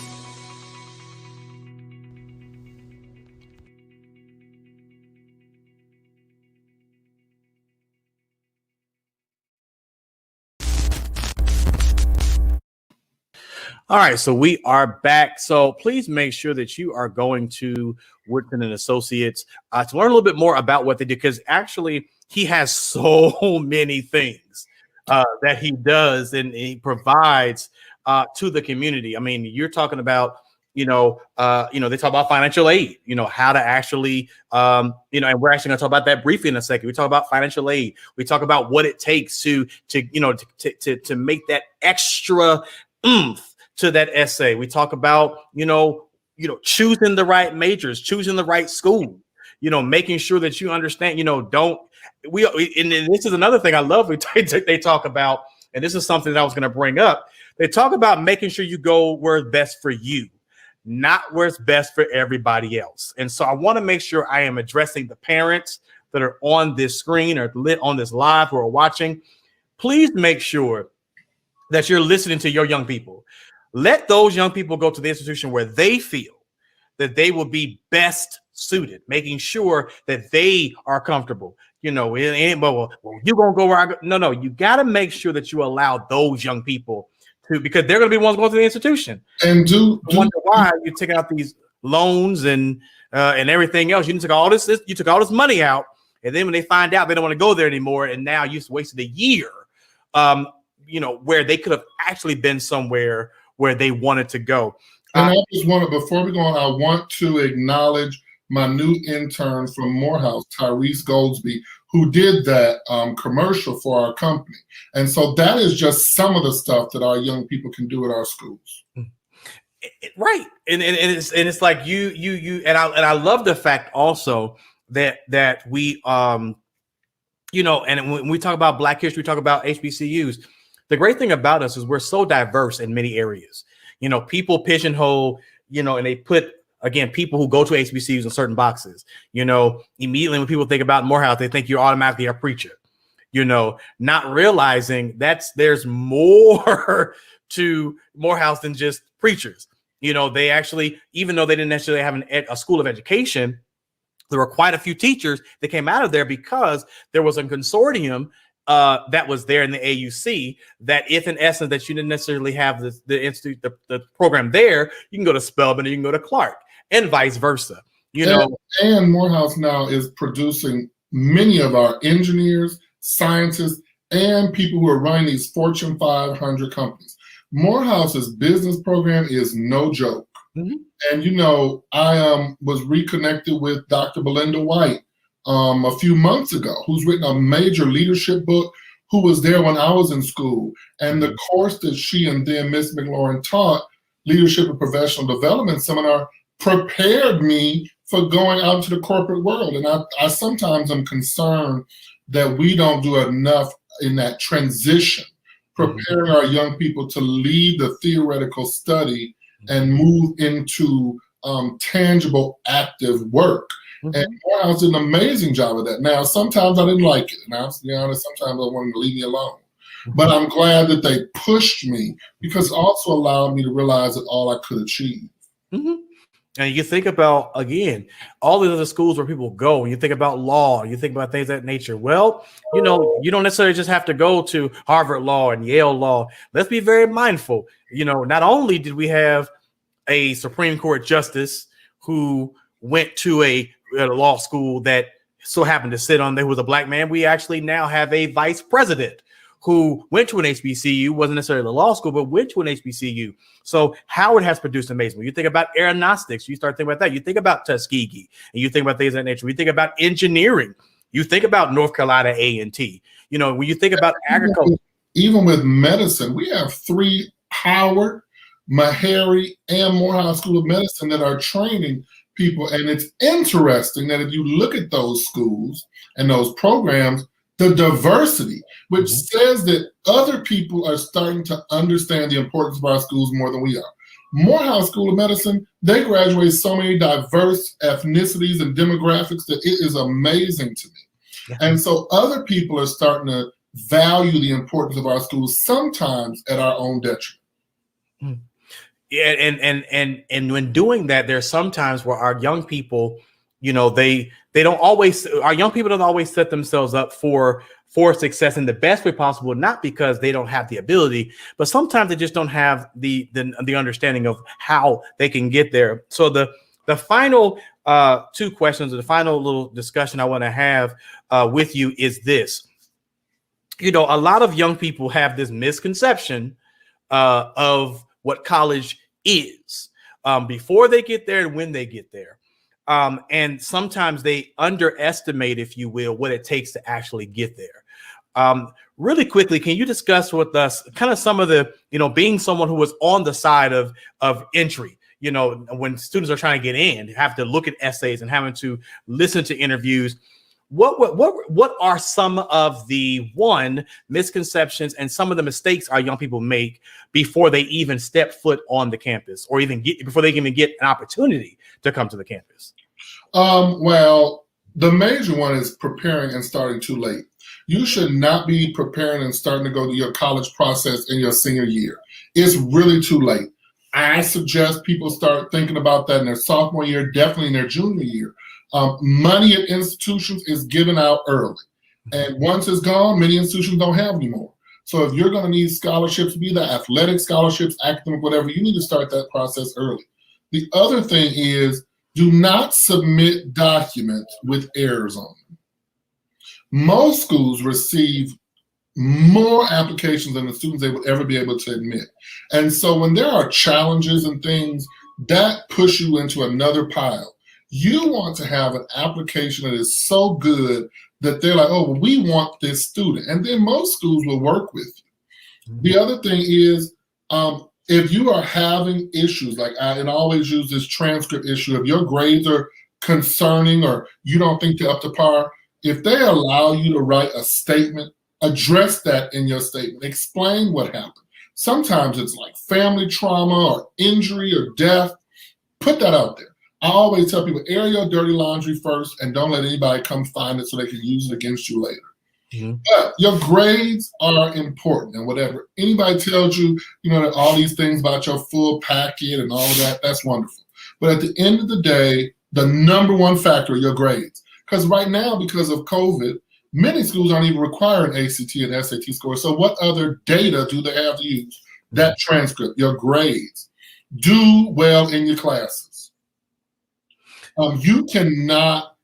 Speaker 2: All right, so we are back. So please make sure that you are going to Woodson and Associates to learn a little bit more about what they do, because actually he has so many things that he does and he provides to the community. I mean, you're talking about, they talk about financial aid, how to actually, and we're actually going to talk about that briefly in a second. We talk about financial aid. We talk about what it takes to make that extra oomph to that essay. We talk about, choosing the right majors, choosing the right school, making sure that you understand, and this is another thing I love. They talk about, and this is something that I was going to bring up. They talk about making sure you go where's best for you, not where's best for everybody else. And so I want to make sure I am addressing the parents that are on this screen or lit on this live who are watching. Please make sure that you're listening to your young people. Let those young people go to the institution where they feel that they will be best suited, making sure that they are comfortable. It ain't, well, you're going to go where I go. No, you got to make sure that you allow those young people to, because they're going to be ones going to the institution.
Speaker 3: And
Speaker 2: wonder why you take out these loans and everything else. You took all this money out, and then when they find out they don't want to go there anymore, and now you've wasted a year, where they could have actually been somewhere where they wanted to go.
Speaker 3: And I just want to, before we go on, I want to acknowledge my new intern from Morehouse, Tyrese Goldsby, who did that commercial for our company. And so that is just some of the stuff that our young people can do at our schools.
Speaker 2: Right. And it's like you and I love the fact also that we and when we talk about Black history, we talk about HBCUs. The great thing about us is we're so diverse in many areas. People pigeonhole, and they put, again, people who go to HBCUs in certain boxes. Immediately when people think about Morehouse, they think you're automatically a preacher, not realizing there's more to Morehouse than just preachers. They actually, even though they didn't necessarily have a school of education, there were quite a few teachers that came out of there because there was a consortium that was there in the AUC, that if in essence that you didn't necessarily have the institute, the program there, you can go to Spelman or you can go to Clark, and vice versa.
Speaker 3: And Morehouse now is producing many of our engineers, scientists, and people who are running these Fortune 500 companies. Morehouse's business program is no joke.
Speaker 2: Mm-hmm.
Speaker 3: And I was reconnected with Dr. Belinda White a few months ago, who's written a major leadership book, who was there when I was in school. And the course that she and then Miss McLaurin taught, Leadership and Professional Development Seminar, prepared me for going out into the corporate world. And I sometimes am concerned that we don't do enough in that transition, preparing our young people to leave the theoretical study and move into tangible, active work. And Morehouse did an amazing job of that. Now, sometimes I didn't like it. And I have to be honest, sometimes I wanted to leave me alone. But I'm glad that they pushed me, because it also allowed me to realize that all I could achieve.
Speaker 2: Mm-hmm. And you think about, again, all the other schools where people go, and you think about law, you think about things of that nature. Well, you don't necessarily just have to go to Harvard Law and Yale Law. Let's be very mindful. Not only did we have a Supreme Court justice who went to a law school that so happened to sit on, there was a Black man, we actually now have a vice president who went to an HBCU, wasn't necessarily a law school, but went to an HBCU. So Howard has produced amazing. You think about aeronautics, you start thinking about that. You think about Tuskegee, and you think about things of that nature. We think about engineering. You think about North Carolina A&T. When you think about agriculture.
Speaker 3: Even with medicine, we have 3 Howard, Meharry, and Morehouse School of Medicine that are training people. And it's interesting that if you look at those schools and those programs, the diversity, which says that other people are starting to understand the importance of our schools more than we are. Morehouse School of Medicine, they graduate so many diverse ethnicities and demographics that it is amazing to me. Yeah. And so other people are starting to value the importance of our schools, sometimes at our own detriment. Yeah,
Speaker 2: and when doing that, there's sometimes where our young people, they our young people don't always set themselves up for success in the best way possible, not because they don't have the ability, but sometimes they just don't have the understanding of how they can get there. So the final two questions, or the final little discussion I want to have with you is this. A lot of young people have this misconception of what college is before they get there and when they get there. And sometimes they underestimate, if you will, what it takes to actually get there. Really quickly, can you discuss with us kind of some of the, being someone who was on the side of entry, when students are trying to get in, have to look at essays and having to listen to interviews. What are some of the misconceptions and some of the mistakes our young people make before they even step foot on the campus, or before they even get an opportunity to come to the campus?
Speaker 3: Well, the major one is preparing and starting too late. You should not be preparing and starting to go to your college process in your senior year. It's really too late. I suggest people start thinking about that in their sophomore year, definitely in their junior year. Money at institutions is given out early. And once it's gone, many institutions don't have anymore. So if you're going to need scholarships, be that athletic scholarships, academic, whatever, you need to start that process early. The other thing is, do not submit documents with errors on them. Most schools receive more applications than the students they would ever be able to admit. And so when there are challenges and things, that push you into another pile. You want to have an application that is so good that they're like, oh, well, we want this student. And then most schools will work with you. The other thing is, if you are having issues, like I always use this transcript issue, if your grades are concerning or you don't think they're up to par, if they allow you to write a statement, address that in your statement, explain what happened. Sometimes it's like family trauma or injury or death. Put that out there. I always tell people, air your dirty laundry first and don't let anybody come find it so they can use it against you later. Mm-hmm. But your grades are important, and whatever anybody tells you, that all these things about your full packet and all of that, that's wonderful. But at the end of the day, the number one factor are your grades. Because right now, because of COVID, many schools aren't even requiring ACT and SAT scores. So what other data do they have to use? That transcript, your grades. Do well in your classes. You cannot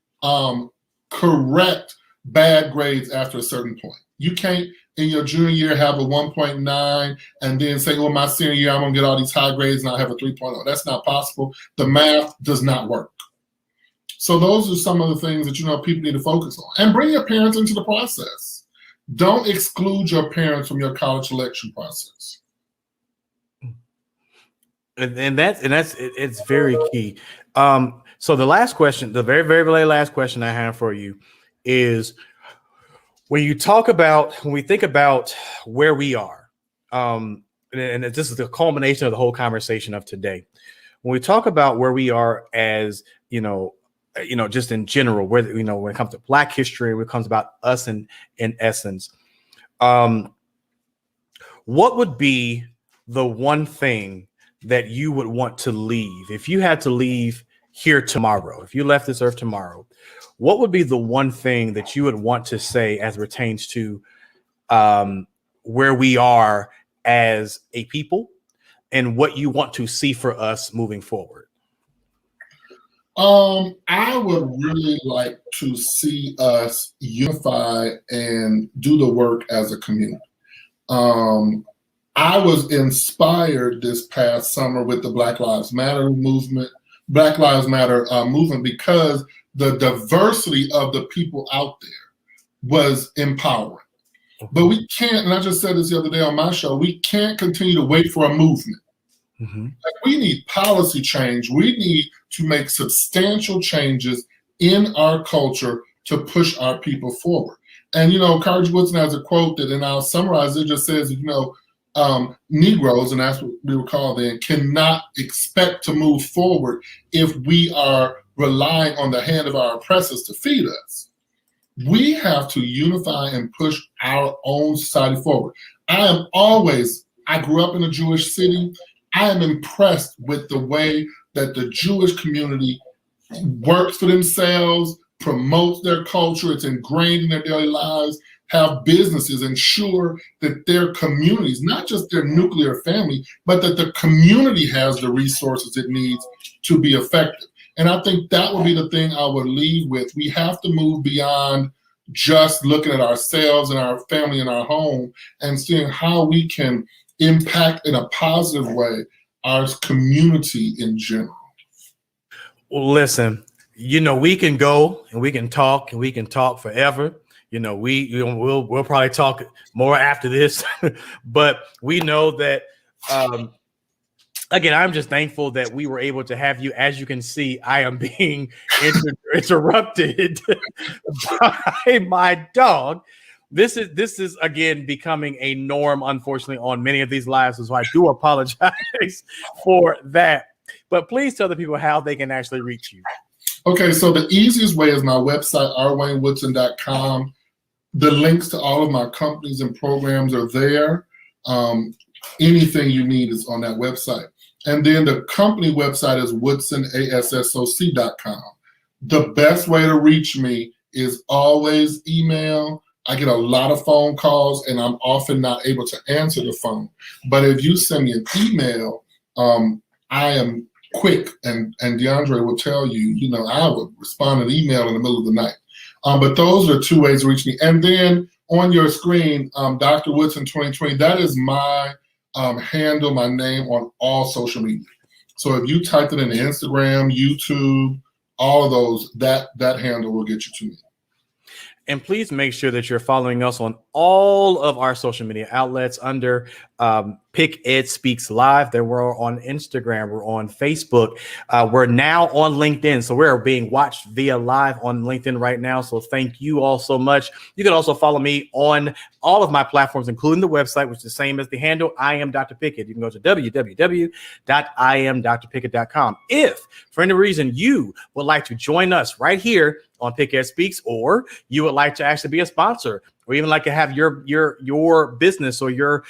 Speaker 3: correct bad grades after a certain point. You can't, in your junior year, have a 1.9 and then say, well, my senior year, I'm going to get all these high grades and I'll have a 3.0. That's not possible. The math does not work. So those are some of the things that, people need to focus on. And bring your parents into the process. Don't exclude your parents from your college selection process.
Speaker 2: And it's very key. So the last question, the very, very last question I have for you is, when we think about where we are, and this is the culmination of the whole conversation of today. When we talk about where we are as, just in general, where, when it comes to Black history, when it comes about us in essence, what would be the one thing that you would want to leave if you had to leave here tomorrow? If you left this earth tomorrow, what would be the one thing that you would want to say as pertains to where we are as a people and what you want to see for us moving forward?
Speaker 3: I would really like to see us unify and do the work as a community. I was inspired this past summer with the Black Lives Matter movement, because the diversity of the people out there was empowering. But we can't, and I just said this the other day on my show, we can't continue to wait for a movement. Mm-hmm. Like, we need policy change. We need to make substantial changes in our culture to push our people forward. And, Carter Woodson has a quote that, and I'll summarize it, just says, Negroes, and that's what we were called then, cannot expect to move forward if we are relying on the hand of our oppressors to feed us. We have to unify and push our own society forward. I grew up in a Jewish city. I am impressed with the way that the Jewish community works for themselves, promotes their culture, it's ingrained in their daily lives, have businesses, ensure that their communities, not just their nuclear family, but that the community has the resources it needs to be effective. And I think that would be the thing I would leave with. We have to move beyond just looking at ourselves and our family and our home and seeing how we can impact in a positive way our community in general.
Speaker 2: Well, listen, we can go and we can talk forever. We'll probably talk more after this, but we know that, again, I'm just thankful that we were able to have you. As you can see, I am being interrupted by my dog. This is again becoming a norm, unfortunately, on many of these lives. So I do apologize for that. But please tell the people how they can actually reach you.
Speaker 3: Okay, so the easiest way is my website, rwaynewoodson.com. The links to all of my companies and programs are there. Anything you need is on that website. And then the company website is WoodsonASSOC.com. The best way to reach me is always email. I get a lot of phone calls and I'm often not able to answer the phone. But if you send me an email, I am quick, and DeAndre will tell you, I would respond to an email in the middle of the night. But those are two ways to reach me. And then on your screen, Dr. Woodson 2020, that is my handle, my name on all social media. So if you type it into Instagram, YouTube, all of those, that handle will get you to me.
Speaker 2: And please make sure that you're following us on all of our social media outlets under PickEd Speaks Live. That we're on Instagram, we're on Facebook, we're now on LinkedIn. So we're being watched via live on LinkedIn right now. So thank you all so much. You can also follow me on all of my platforms, including the website, which is the same as the handle, I am Dr. PickEd. You can go to www.iamdrpickett.com. If for any reason you would like to join us right here on PickEd Speaks, or you would like to actually be a sponsor, or even like to have your business or your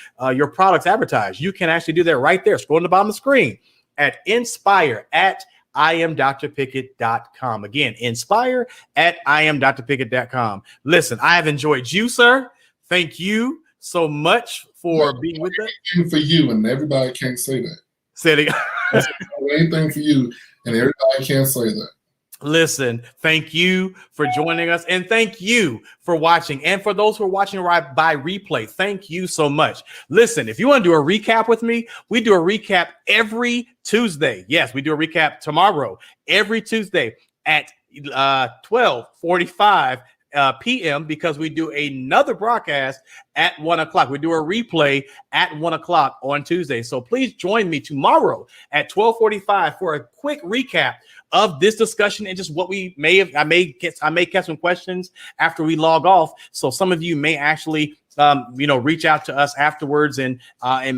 Speaker 2: products advertised, you can actually do that right there. Scroll to the bottom of the screen at inspire@iamdrpickett.com. Again, inspire@iamdrpickett.com. Listen, I have enjoyed you, sir. Thank you so much for being with us.
Speaker 3: Anything for you, and everybody can't say that.
Speaker 2: Say it again.
Speaker 3: Anything for you, and everybody can't say that.
Speaker 2: Listen, thank you for joining us, and thank you for watching. And for those who are watching by replay, thank you so much. Listen, if you want to do a recap with me, we do a recap every Tuesday. Yes, we do a recap tomorrow, every Tuesday at 12:45 p.m. because we do another broadcast at 1 o'clock. We do a replay at 1 o'clock on Tuesday. So please join me tomorrow at 12:45 for a quick recap of this discussion and just what we may have. I may catch some questions after we log off. So some of you may actually reach out to us afterwards and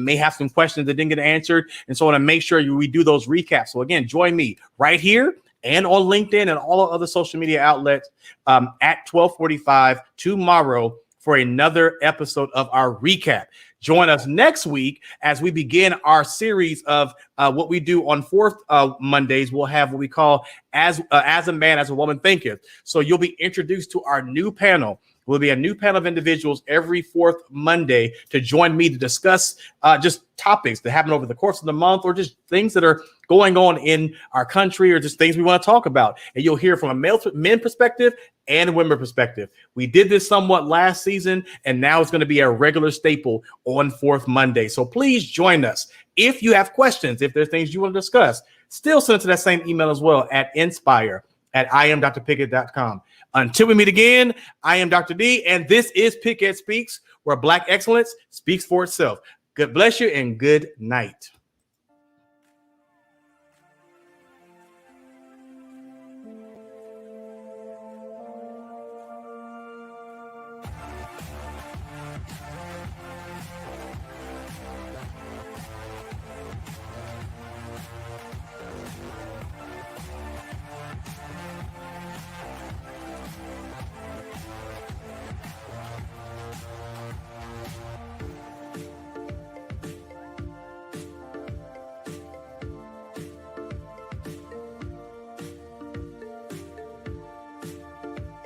Speaker 2: may have some questions that didn't get answered. And so I want to make sure we do those recaps. So again, join me right here and on LinkedIn and all other social media outlets at 12:45 tomorrow for another episode of our recap. Join us next week as we begin our series of what we do on fourth Mondays. We'll have what we call as a man, as a woman thinketh. So you'll be introduced to our new panel. Will be a new panel of individuals every fourth Monday to join me to discuss just topics that happen over the course of the month, or just things that are going on in our country, or just things we want to talk about. And you'll hear from a men perspective and a women perspective. We did this somewhat last season, and now it's going to be a regular staple on fourth Monday. So please join us. If you have questions, if there's things you want to discuss, still send it to that same email as well at inspire@iamdrpickett.com. Until we meet again, I am Dr. D, and this is PickEd Speaks, where Black excellence speaks for itself. God bless you and good night.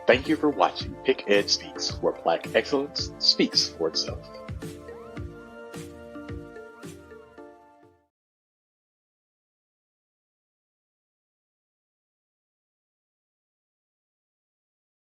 Speaker 5: Thank you for watching PickEd Speaks, where Black excellence speaks for itself.